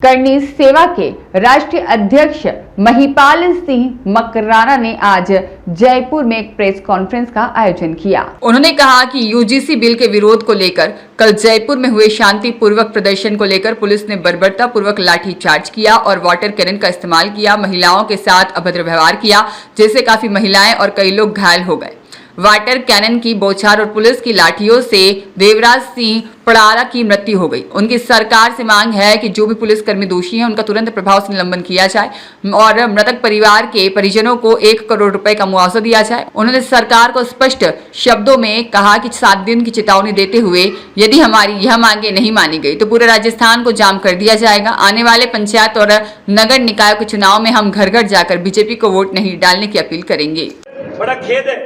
करनी सेवा के राष्ट्रीय अध्यक्ष महिपाल सिंह मकराना ने आज जयपुर में एक प्रेस कॉन्फ्रेंस का आयोजन किया। उन्होंने कहा कि यूजीसी बिल के विरोध को लेकर कल जयपुर में हुए शांतिपूर्वक प्रदर्शन को लेकर पुलिस ने बर्बरतापूर्वक लाठीचार्ज किया और वाटर कैनन का इस्तेमाल किया, महिलाओं के साथ अभद्र व्यवहार किया, जिससे काफी महिलाएं और कई लोग घायल हो गए। वाटर कैनन की बौछार और पुलिस की लाठियों से देवराज सिंह पड़ारा की मृत्यु हो गई। उनकी सरकार से मांग है कि जो भी पुलिसकर्मी दोषी हैं उनका तुरंत प्रभाव से निलंबन किया जाए और मृतक परिवार के परिजनों को 1 करोड़ रुपए का मुआवजा दिया जाए। उन्होंने सरकार को स्पष्ट शब्दों में कहा कि 7 दिन की चेतावनी देते हुए यदि हमारी यह मांगे नहीं मानी गई तो पूरे राजस्थान को जाम कर दिया जाएगा। आने वाले पंचायत और नगर निकायों के चुनाव में हम घर घर जाकर बीजेपी को वोट नहीं डालने की अपील करेंगे। बड़ा खेद है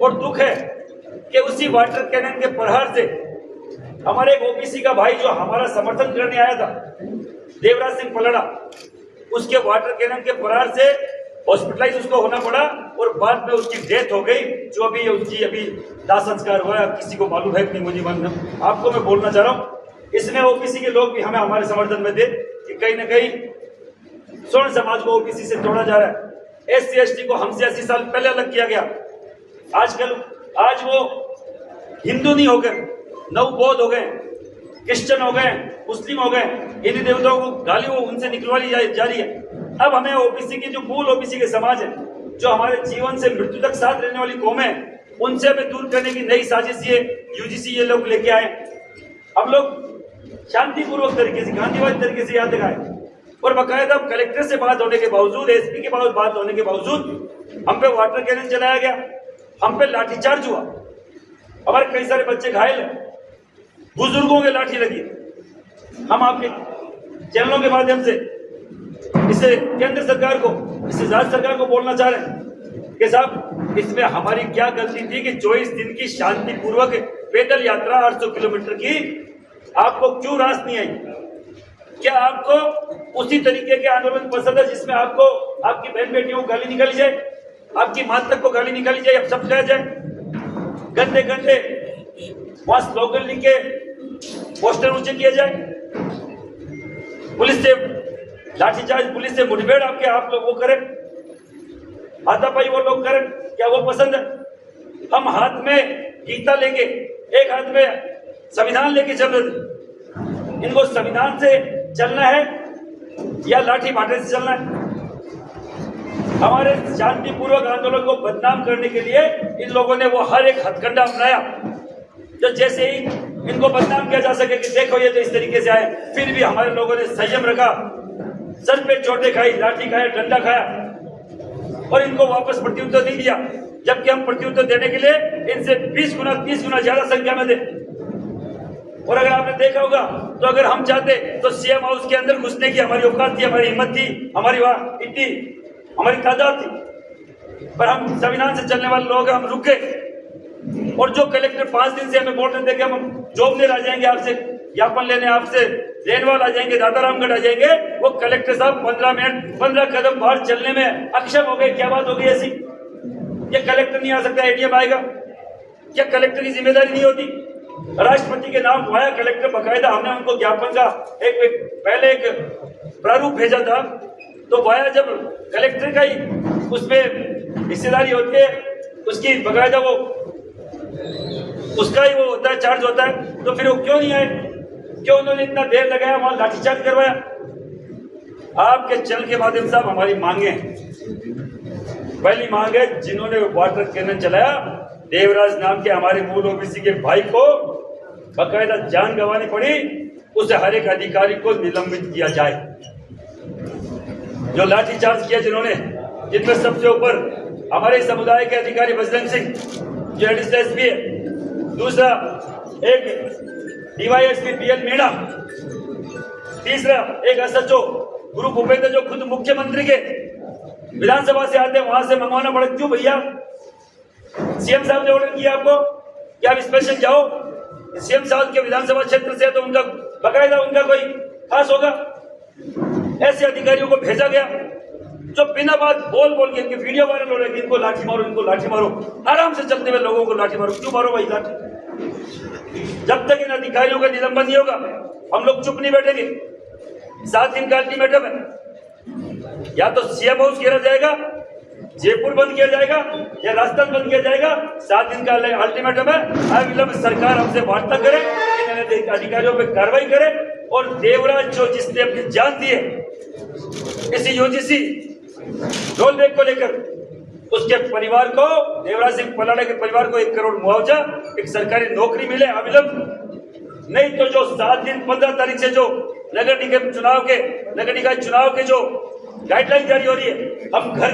और दुख है कि उसी वाटर कैनन के प्रहार से हमारे एक ओबीसी का भाई जो हमारा समर्थन करने आया था, देवराज सिंह पलड़ा, उसके वाटर कैनन के प्रहार से हॉस्पिटलाइज उसको होना पड़ा और बाद में उसकी डेथ हो गई। जो अभी दाह संस्कार हुआ, किसी को मालूम है कि नहीं मुझे मालूम, आपको मैं बोलना चाह रहा हूँ, इसमें ओबीसी के लोग भी हमें हमारे समर्थन में दे कि कहीं ना कहीं स्वर्ण समाज को ओबीसी से तोड़ा जा रहा है। SC ST को हमसे 80 साल पहले अलग किया गया। आज वो हिंदू नहीं होकर नवबौद्ध हो गए, क्रिश्चियन हो गए, मुस्लिम हो गए, हिंदू देवताओं को गाली वो उनसे निकलवा ली जा रही है। अब हमें ओबीसी की जो मूल ओबीसी के समाज है, जो हमारे जीवन से मृत्यु तक साथ रहने वाली कौम है, उनसे हमें दूर करने की नई साजिश ये यूजीसी ये लोग लेके आए। हम लोग शांतिपूर्वक तरीके से, गांधीवादी तरीके से यहाँ तक आए और बाकायदा कलेक्टर से बात होने के बावजूद, SP के पास बात होने के बावजूद हम पे वाटर कैनन चलाया गया, हम पे लाठीचार्ज हुआ, हमारे कई सारे बच्चे घायल हैं, बुजुर्गों के लाठी लगी। हम आपके चैनलों के माध्यम से इसे केंद्र सरकार को, इसे राज्य सरकार को बोलना चाह रहे हैं कि साहब इसमें हमारी क्या गलती थी कि 24 दिन की शांतिपूर्वक पैदल यात्रा 800 किलोमीटर की आपको क्यों रास नहीं आई? क्या आपको उसी तरीके के आंदोलन पसंद है जिसमें आपको आपकी बहन बेटियों को गाली निकाली जाए, आपकी माता को गाली निकाली जाए, अब सब कहा जाए, गंदे गंदे वहां स्लोगन लिख के पोस्टर ऊंचे किए जाए, पुलिस से लाठीचार्ज, पुलिस से मुठभेड़ आपके आप लोग वो करें, हाथापाई वो लोग करें, क्या वो पसंद है? हम हाथ में गीता लेके, एक हाथ में संविधान लेके चल रहे थे। इनको संविधान से चलना है या लाठी भाटे से चलना है? हमारे शांतिपूर्वक आंदोलन को बदनाम करने के लिए इन लोगों ने वो हर एक हथकंडा अपनाया जो जैसे ही इनको बदनाम किया जा सके कि देखो ये तो इस तरीके से आए। फिर भी हमारे लोगों ने संयम रखा, सर पे चोटें खाई, लाठी खाया, डंडा खाया और इनको वापस प्रत्युत्तर नहीं दिया, जबकि हम प्रत्युत्तर देने के लिए इनसे 20 गुना 30 गुना ज्यादा संख्या में थे। और अगर आपने देखा होगा तो अगर हम चाहते तो CM हाउस के अंदर घुसने की हमारी औकात थी, हमारी हिम्मत थी, हमारी वहां इतनी हमारी तादाद थी, पर हम संविधान से चलने वाले लोग हम रुक गए। और जो कलेक्टर 5 दिन से हमें बोल रहे थे कि हम जोबनेर आ जाएंगे, आपसे ज्ञापन लेने, आपसे रेनवाल आ जाएंगे, दादारामगढ़ आ जाएंगे, वो कलेक्टर साहब 15 कदम बाहर चलने में अक्षम हो गए। क्या बात हो गई ऐसी? ये कलेक्टर नहीं आ सकता, ADM आएगा? क्या कलेक्टर की जिम्मेदारी नहीं होती? राष्ट्रपति के नाम वाया कलेक्टर, बकायदा हमने उनको ज्ञापन का पहले एक प्रारूप भेजा था, तो वाया जब कलेक्टर का ही उसमें हिस्सेदारी होती है, उसकी बकायदा वो उसका ही वो होता है, चार्ज होता है, तो फिर वो क्यों नहीं आए? क्यों उन्होंने इतना देर लगाया, वहां लाठीचार्ज करवाया? आपके चैनल के माध्यम से हमारी मांगे, पहली मांग है, जिन्होंने वाटर कैनन चलाया, देवराज नाम के हमारे मूल ओबीसी के भाई को बकायदा जान गंवानी पड़ी, उसे हर एक अधिकारी को निलंबित किया जाए। जो लाठीचार्ज किया जिन्होंने, जिनमें सबसे ऊपर हमारे समुदाय के अधिकारी बजरंग सिंह जो एडिशनल SP है, दूसरा एक DYSP PL मीणा, तीसरा एक SHO गुरु भूपेंद्र जो खुद मुख्यमंत्री के विधानसभा से आते हैं, वहां से मंगवाना पड़ा। क्यों भैया? CM साहब ने ऑर्डर किया आपको कि आप स्पेशल जाओ, CM साहब के विधानसभा क्षेत्र से, तो उनका बकायदा उनका कोई खास होगा? ऐसे अधिकारियों को भेजा गया जो बिना बात बोल के, इनके वीडियो वायरल हो रहे हैं, इनको लाठी मारो, इनको लाठी मारो, आराम से चलते हुए लोगों को लाठी मारो। क्यों मारो भाई लाठी? जब तक इन अधिकारियों का निलंबन नहीं होगा हम लोग चुप नहीं बैठेंगे। 7 दिन का अल्टीमेटम है, या तो सीएम हाउस घेरा जाएगा, जयपुर बंद किया जाएगा या राजस्थान बंद किया जाएगा। 7 दिन का अल्टीमेटम है। अविलंब सरकार हमसे वार्ता करे, इन अधिकारियों पे कार्रवाई करे और देवराज जो जिसने अपनी जान दी है इसी यूजीसी रोल बैक को लेकर, उसके परिवार को, देवराज सिंह पलाड़ा के परिवार को 1 करोड़ मुआवजा, एक सरकारी नौकरी मिले अविलंब। नहीं तो जो 7 दिन 15 तारीख से जो नगर निकाय चुनाव के जो गाइडलाइन जारी हो रही है, हम घर